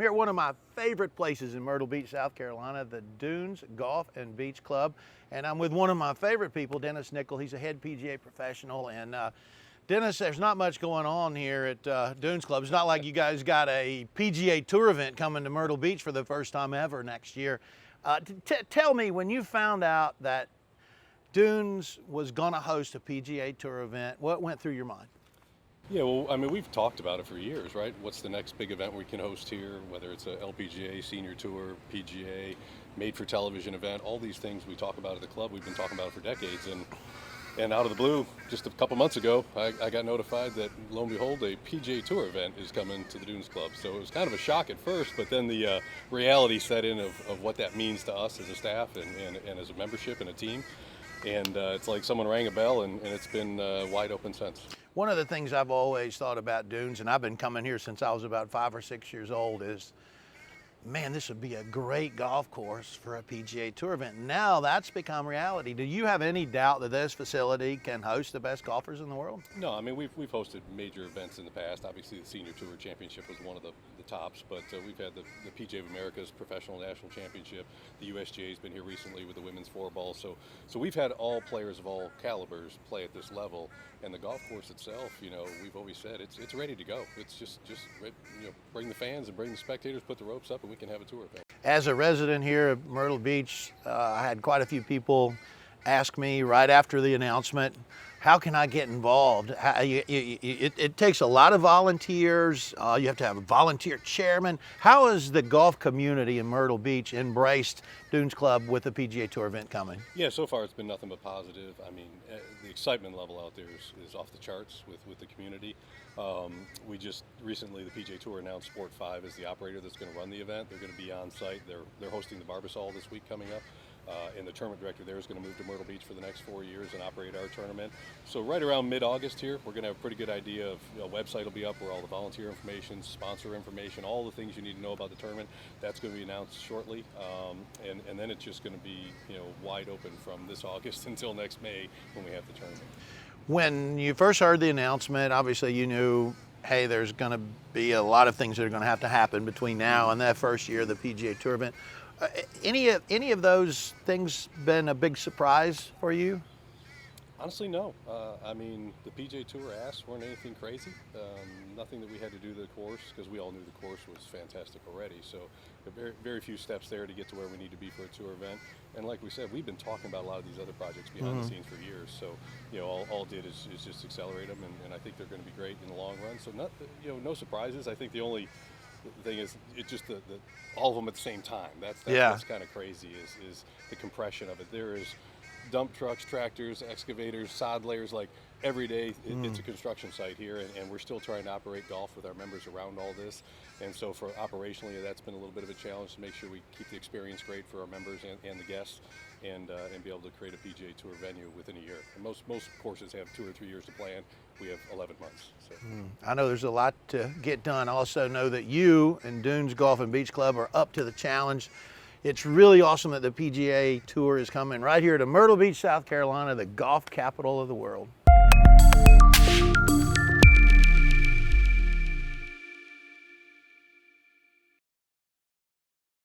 I'm here at one of my favorite places in Myrtle Beach, South Carolina, the Dunes Golf and Beach Club. And I'm with one of my favorite people, Dennis Nicholl. He's a head PGA professional. And Dennis, there's not much going on here at Dunes Club. It's not like you guys got a PGA Tour event coming to Myrtle Beach for the first time ever next year. Tell me, when you found out that Dunes was going to host a PGA Tour event, what went through your mind? Yeah, well, I mean, we've talked about it for years, right? What's the next big event we can host here, whether it's a LPGA, Senior Tour, PGA, made-for-television event, all these things we talk about at the club, we've been talking about it for decades. And out of the blue, just a couple months ago, I got notified that, lo and behold, a PGA Tour event is coming to the Dunes Club. So it was kind of a shock at first, but then the reality set in of what that means to us as a staff and as a membership and a team. And it's like someone rang a bell, and it's been wide open since. One of the things I've always thought about Dunes, and I've been coming here since I was about 5 or 6 years old, is, man, this would be a great golf course for a PGA Tour event. Now that's become reality. Do you have any doubt that this facility can host the best golfers in the world? No, I mean, we've hosted major events in the past. Obviously, the Senior Tour Championship was one of the tops, but we've had the PGA of America's Professional National Championship. The USGA's been here recently with the women's four-ball. So we've had all players of all calibers play at this level. And the golf course itself, you know, we've always said it's ready to go. It's just bring the fans and bring the spectators, put the ropes up, and we can have a tour event. As a resident here at Myrtle Beach, I had quite a few people ask me right after the announcement, how can I get involved? It takes a lot of volunteers. You have to have a volunteer chairman. How has the golf community in Myrtle Beach embraced Dunes Club with the PGA Tour event coming? Yeah, so far it's been nothing but positive. I mean, the excitement level out there is off the charts with the community. We just recently, the PGA Tour announced Sport 5 as the operator that's going to run the event. They're going to be on site. They're hosting the Barbasol this week coming up. And the tournament director there is going to move to Myrtle Beach for the next 4 years and operate our tournament. So right around mid-August here, we're going to have a pretty good idea of, a website will be up where all the volunteer information, sponsor information, all the things you need to know about the tournament. That's going to be announced shortly. And then it's just going to be, wide open from this August until next May when we have the tournament. When you first heard the announcement, obviously you knew, hey, there's going to be a lot of things that are going to have to happen between now and that first year of the PGA Tour event. Any of those things been a big surprise for you? Honestly, no. I mean, the PGA Tour asks weren't anything crazy. Nothing that we had to do to the course, because we all knew the course was fantastic already. So very, very few steps there to get to where we need to be for a tour event. And like we said, we've been talking about a lot of these other projects behind the scenes for years. So, all it did is just accelerate them, and I think they're going to be great in the long run. So, no surprises. I think the only thing is, it's just the all of them at the same time. That's what's kind of crazy is the compression of it. There is dump trucks, tractors, excavators, sod layers, like every day it's a construction site here, and we're still trying to operate golf with our members around all this. And so for operationally, that's been a little bit of a challenge to make sure we keep the experience great for our members and the guests, and be able to create a PGA Tour venue within a year. And most courses have 2 or 3 years to plan. We have 11 months. So. I know there's a lot to get done. I also know that you and Dunes Golf and Beach Club are up to the challenge. It's really awesome that the PGA Tour is coming right here to Myrtle Beach, South Carolina, the golf capital of the world.